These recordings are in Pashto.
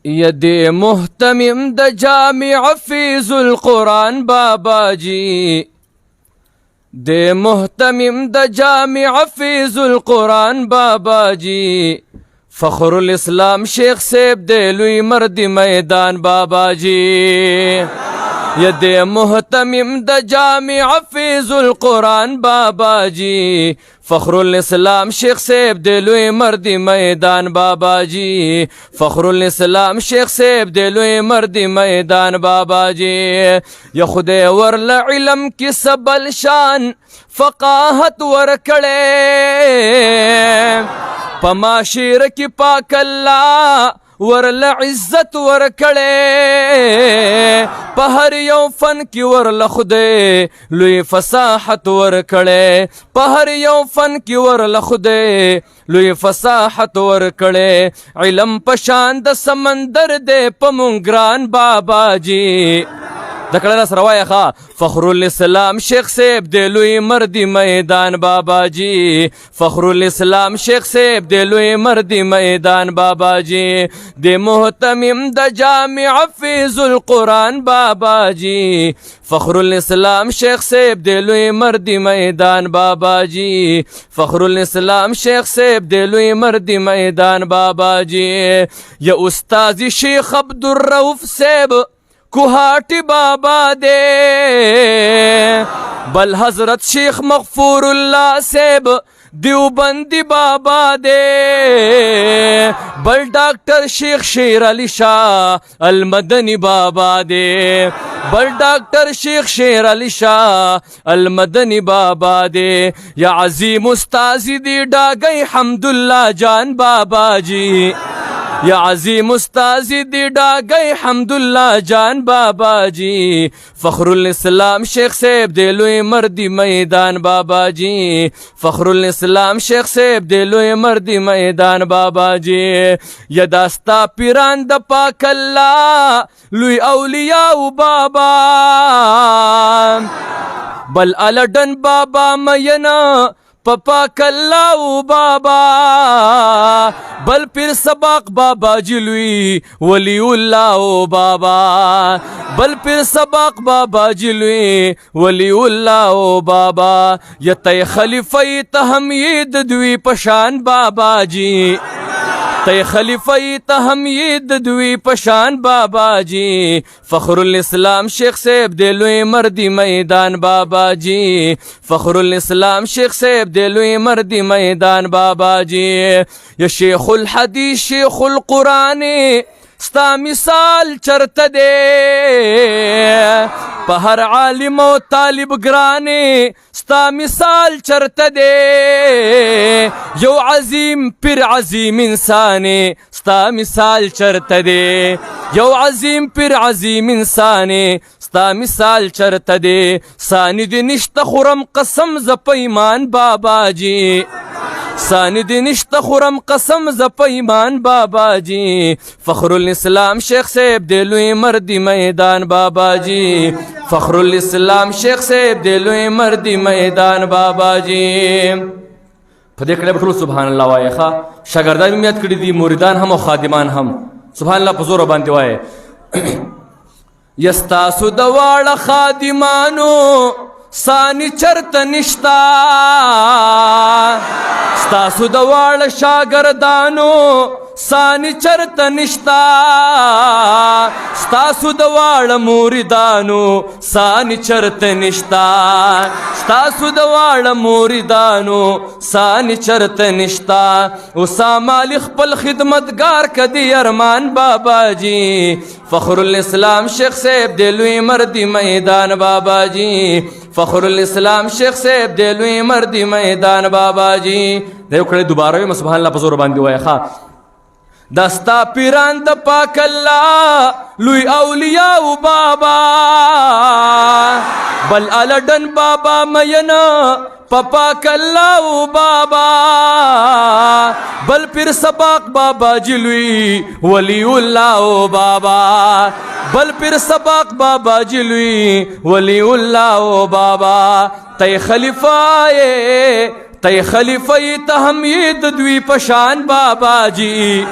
يدي مهتمم دا جامع فيز القرآن بابا جي دي مهتمم دا جامع فيز القرآن بابا جي فخر الاسلام شیخ سیب دے لوی مرد میدان بابا جی يدي مهتمم دا جامع فيز القرآن بابا جي فخر الاسلام شیخ سیب دے لوی مرد میدان بابا جی فخر الاسلام شیخ سیب دے لوی مرد میدان بابا جی یا خدے ورل علم کی سبل شان فقاہت ورکڑے پماشیر کی پاک اللہ ورل عزت ورکڑے پہر یو فن کی ورل خدے لوی فصاحت ورکڑے پہر یو فن کی ورل خدے لوی فصاحت ورکڑے علم پشان د سمندر دے پمونگران بابا جی دکڑا سروایا خا فخر الاسلام شیخ سیب دے لوی مردی میدان بابا جی فخر الاسلام شیخ سیب دے لوی مردی میدان بابا جی دے مہتمم دا جامع فیض القرآن بابا جی فخر الاسلام شیخ سیب دے لوی مردی میدان بابا جی فخر الاسلام شیخ سیب دے لوی مردی میدان بابا جی یا استاذ شیخ عبدالرؤف سیب کوہاٹی بابا دے بل حضرت شیخ مغفور اللہ سیب دیوبندی بابا دے بل ڈاکٹر شیخ شیر علی شاہ المدنی بابا دے بل ڈاکٹر شیخ شیر علی شاہ المدنی بابا دے یا عظیم استاذی دی ڈاگئی حمداللہ جان بابا جی یا عظیم استاذی دی ڈاگئی حمداللہ جان بابا جی فخر الاسلام شیخ سیب دے لوی مردی میدان بابا جی فخر الاسلام شیخ سیب دے لوی مردی میدان بابا جی یا داستا پیران دا پاک اللہ لوی اولیاء بابا بل الڈن بابا مینا پاک اللہ بابا بل پھر سباق بابا جلوی ولی اللہ بابا بل پھر سباق بابا جلوی ولی اللہ بابا یا تی خلیفی تحمید دوی پشان بابا جی تی خلیفی تحمید دوی پشان بابا جی فخر الاسلام شیخ سیب دے لوی مردی میدان بابا جی فخر الاسلام شیخ سیب دے لوی مردی میدان بابا جی یا شیخ الحدیث شیخ القرآن ستا مثال چرت دے پہر عالم و طالب گرانے ستا مثال چرت دے یو عظیم پر عظیم انسانے ستا مثال چرت دے یو عظیم پر عظیم انسانے ستا مثال چرت دے ساند نشت خرم قسم ز پیمان بابا جی ساند نشت خرم قسم ز پیمان بابا جی فخر الاسلام شیخ سیب دے لوی مردی میدان بابا جی فخر الاسلام شیخ سیب دے لوی مردی میدان بابا جی پدیکڑے بٹھولو سبحان اللہ وائے خواہ شاگردان بھی میاد کردی دی موردان ہم و خادمان ہم سبحان اللہ پزور باندے وائے یستاسو دوار خادمانو سانی چرت نشتا ستاسو دوار شاگردانو سانی چرت نشتا ستاسو دوار موردانو سانی چرت نشتا ستاسو دوار موردانو سانی چرت نشتا اسامہ لخپل خدمتگار کدی ارمان بابا جی فخر الاسلام شیخ سیب دے لوی مردی میدان بابا جی فخر الاسلام شیخ سیب دے لوی مردی میدان بابا جی دیو کھڑے دوبارہ میں سبحان اللہ پزور باندی ہوئے خواہ دستا پیران دا پاک اللہ لوی اولیاء بابا بل الڈن بابا مینا پاک اللہ بابا بل پھر سباق بابا جلوی ولی اللہ بابا بل پھر سباق بابا جلوی ولی اللہ بابا تی خلیفہ تی خلیفہ تحمید دوی پشان بابا جی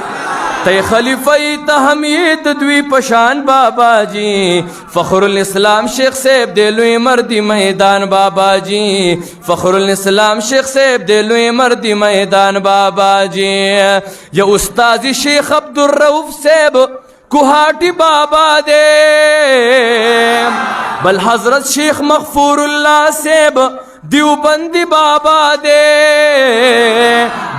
تی خلیفی تحمید دوی پشان بابا جی فخر الاسلام شیخ صاحب دلوی مردی میدان بابا جی فخر الاسلام شیخ صاحب دلوی مردی میدان بابا جی یا استاذ شیخ عبدالرؤف صاحب کوهاٹی بابا دے بل حضرت شیخ مغفور اللہ صاحب دیوبندی بابا دے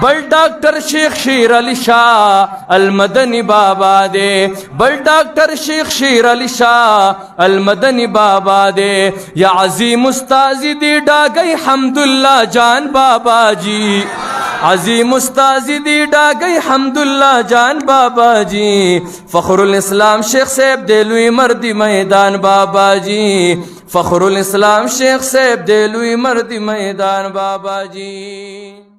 بل ڈاکٹر شیخ شیر علی شاہ المدنی بابا دے بل ڈاکٹر شیخ شیر علی شاہ المدنی بابا دے یا عظیم استاذی دی ڈاگئی حمداللہ جان بابا جی عظیم استاذی دی ڈاگئی حمداللہ جان بابا جی فخر الاسلام شیخ صاحب دلوی مردی میدان بابا جی فخر الاسلام شیخ صاحب دلوی مردی میدان بابا جی